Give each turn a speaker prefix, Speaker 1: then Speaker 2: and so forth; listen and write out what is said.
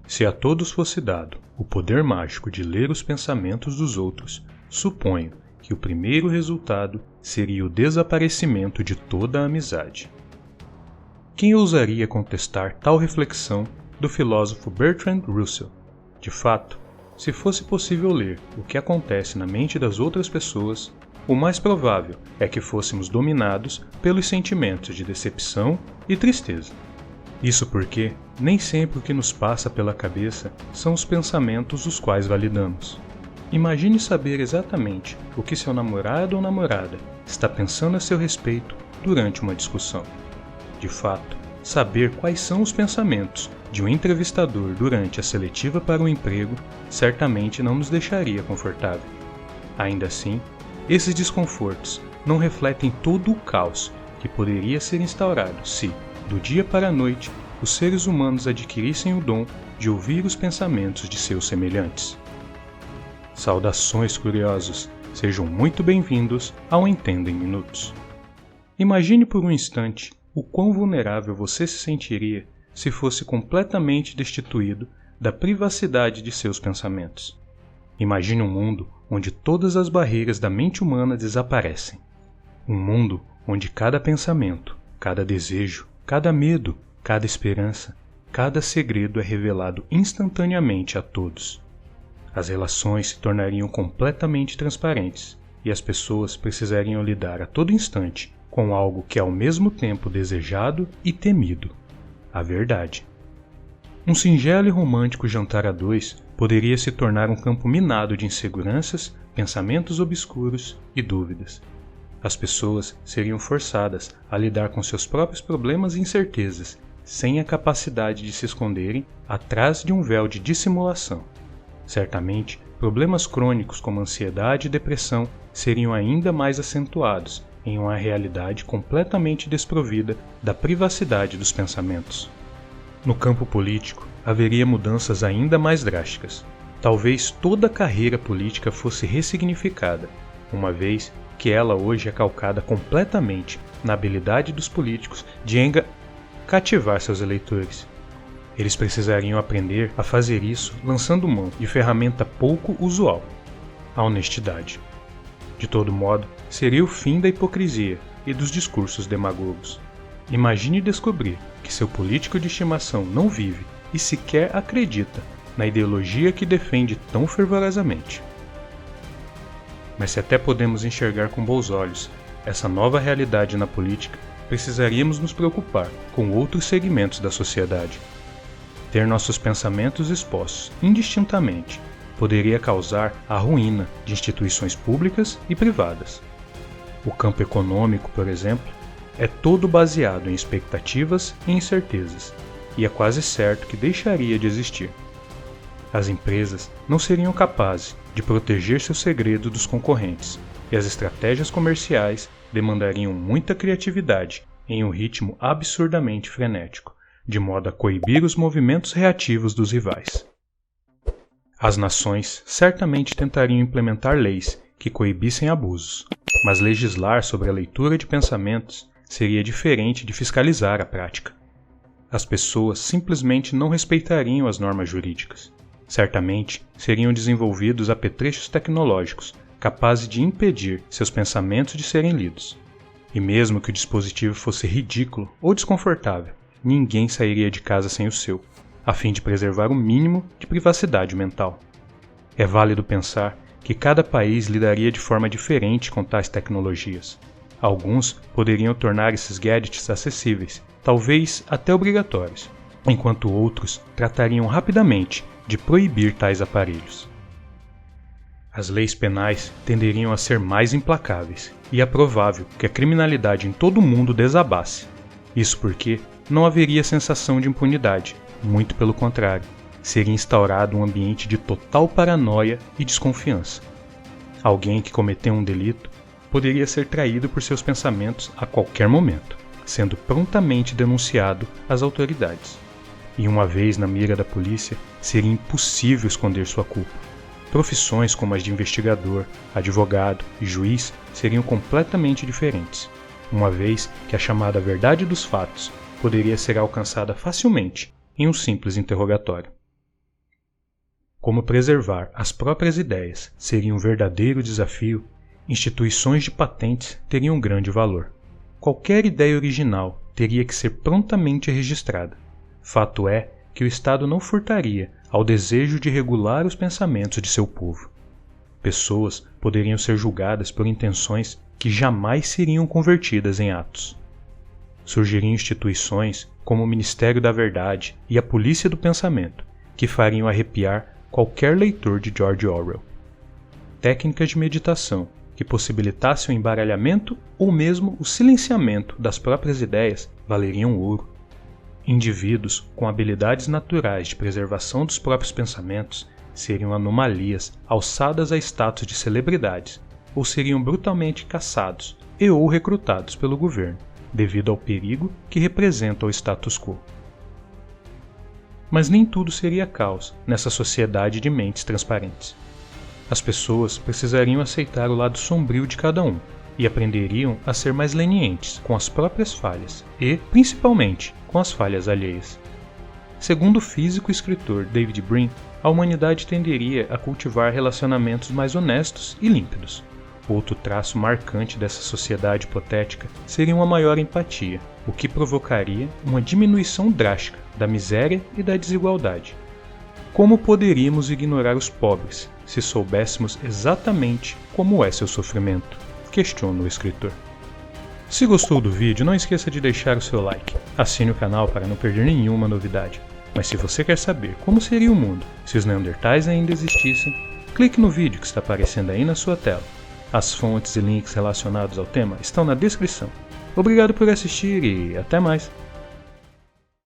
Speaker 1: Se a todos fosse dado o poder mágico de ler os pensamentos dos outros, suponho que o primeiro resultado seria o desaparecimento de toda a amizade. Quem ousaria contestar tal reflexão do filósofo Bertrand Russell? De fato, se fosse possível ler o que acontece na mente das outras pessoas, o mais provável é que fôssemos dominados pelos sentimentos de decepção e tristeza. Isso porque nem sempre o que nos passa pela cabeça são os pensamentos os quais validamos. Imagine saber exatamente o que seu namorado ou namorada está pensando a seu respeito durante uma discussão. De fato, saber quais são os pensamentos de um entrevistador durante a seletiva para um emprego certamente não nos deixaria confortável. Ainda assim, esses desconfortos não refletem todo o caos que poderia ser instaurado se, do dia para a noite, os seres humanos adquirissem o dom de ouvir os pensamentos de seus semelhantes. Saudações, curiosos! Sejam muito bem-vindos ao Entenda em Minutos. Imagine por um instante o quão vulnerável você se sentiria se fosse completamente destituído da privacidade de seus pensamentos. Imagine um mundo onde todas as barreiras da mente humana desaparecem. Um mundo onde cada pensamento, cada desejo, cada medo, cada esperança, cada segredo é revelado instantaneamente a todos. As relações se tornariam completamente transparentes e as pessoas precisariam lidar a todo instante com algo que é ao mesmo tempo desejado e temido: a verdade. Um singelo e romântico jantar a dois poderia se tornar um campo minado de inseguranças, pensamentos obscuros e dúvidas. As pessoas seriam forçadas a lidar com seus próprios problemas e incertezas, sem a capacidade de se esconderem atrás de um véu de dissimulação. Certamente, problemas crônicos como ansiedade e depressão seriam ainda mais acentuados em uma realidade completamente desprovida da privacidade dos pensamentos. No campo político, haveria mudanças ainda mais drásticas. Talvez toda a carreira política fosse ressignificada, uma vez que ela hoje é calcada completamente na habilidade dos políticos de cativar seus eleitores. Eles precisariam aprender a fazer isso lançando mão de ferramenta pouco usual: a honestidade. De todo modo, seria o fim da hipocrisia e dos discursos demagogos. Imagine descobrir que seu político de estimação não vive e sequer acredita na ideologia que defende tão fervorosamente. Mas se até podemos enxergar com bons olhos essa nova realidade na política, precisaríamos nos preocupar com outros segmentos da sociedade. Ter nossos pensamentos expostos indistintamente poderia causar a ruína de instituições públicas e privadas. O campo econômico, por exemplo, é todo baseado em expectativas e incertezas, e é quase certo que deixaria de existir. As empresas não seriam capazes de proteger seus segredos dos concorrentes, e as estratégias comerciais demandariam muita criatividade em um ritmo absurdamente frenético, de modo a coibir os movimentos reativos dos rivais. As nações certamente tentariam implementar leis que coibissem abusos, mas legislar sobre a leitura de pensamentos seria diferente de fiscalizar a prática. As pessoas simplesmente não respeitariam as normas jurídicas. Certamente seriam desenvolvidos apetrechos tecnológicos capazes de impedir seus pensamentos de serem lidos. E mesmo que o dispositivo fosse ridículo ou desconfortável, ninguém sairia de casa sem o seu, a fim de preservar o mínimo de privacidade mental. É válido pensar que cada país lidaria de forma diferente com tais tecnologias. Alguns poderiam tornar esses gadgets acessíveis, talvez até obrigatórios, enquanto outros tratariam rapidamente de proibir tais aparelhos. As leis penais tenderiam a ser mais implacáveis, e é provável que a criminalidade em todo o mundo desabasse. Isso porque não haveria sensação de impunidade, muito pelo contrário, seria instaurado um ambiente de total paranoia e desconfiança. Alguém que cometeu um delito poderia ser traído por seus pensamentos a qualquer momento, sendo prontamente denunciado às autoridades. E uma vez na mira da polícia, seria impossível esconder sua culpa. Profissões como as de investigador, advogado e juiz seriam completamente diferentes, uma vez que a chamada verdade dos fatos poderia ser alcançada facilmente em um simples interrogatório. Como preservar as próprias ideias seria um verdadeiro desafio, instituições de patentes teriam grande valor. Qualquer ideia original teria que ser prontamente registrada. Fato é que o Estado não furtaria ao desejo de regular os pensamentos de seu povo. Pessoas poderiam ser julgadas por intenções que jamais seriam convertidas em atos. Surgiriam instituições como o Ministério da Verdade e a Polícia do Pensamento, que fariam arrepiar qualquer leitor de George Orwell. Técnicas de meditação que possibilitassem o embaralhamento ou mesmo o silenciamento das próprias ideias valeriam ouro. Indivíduos com habilidades naturais de preservação dos próprios pensamentos seriam anomalias alçadas a status de celebridades ou seriam brutalmente caçados e ou recrutados pelo governo, devido ao perigo que representa o status quo. Mas nem tudo seria caos nessa sociedade de mentes transparentes. As pessoas precisariam aceitar o lado sombrio de cada um e aprenderiam a ser mais lenientes com as próprias falhas e, principalmente, com as falhas alheias. Segundo o físico e escritor David Brin, a humanidade tenderia a cultivar relacionamentos mais honestos e límpidos. Outro traço marcante dessa sociedade hipotética seria uma maior empatia, o que provocaria uma diminuição drástica da miséria e da desigualdade. Como poderíamos ignorar os pobres se soubéssemos exatamente como é seu sofrimento? Questiona o escritor. Se gostou do vídeo, não esqueça de deixar o seu like. Assine o canal para não perder nenhuma novidade. Mas se você quer saber como seria o mundo se os Neandertais ainda existissem, clique no vídeo que está aparecendo aí na sua tela. As fontes e links relacionados ao tema estão na descrição. Obrigado por assistir e até mais!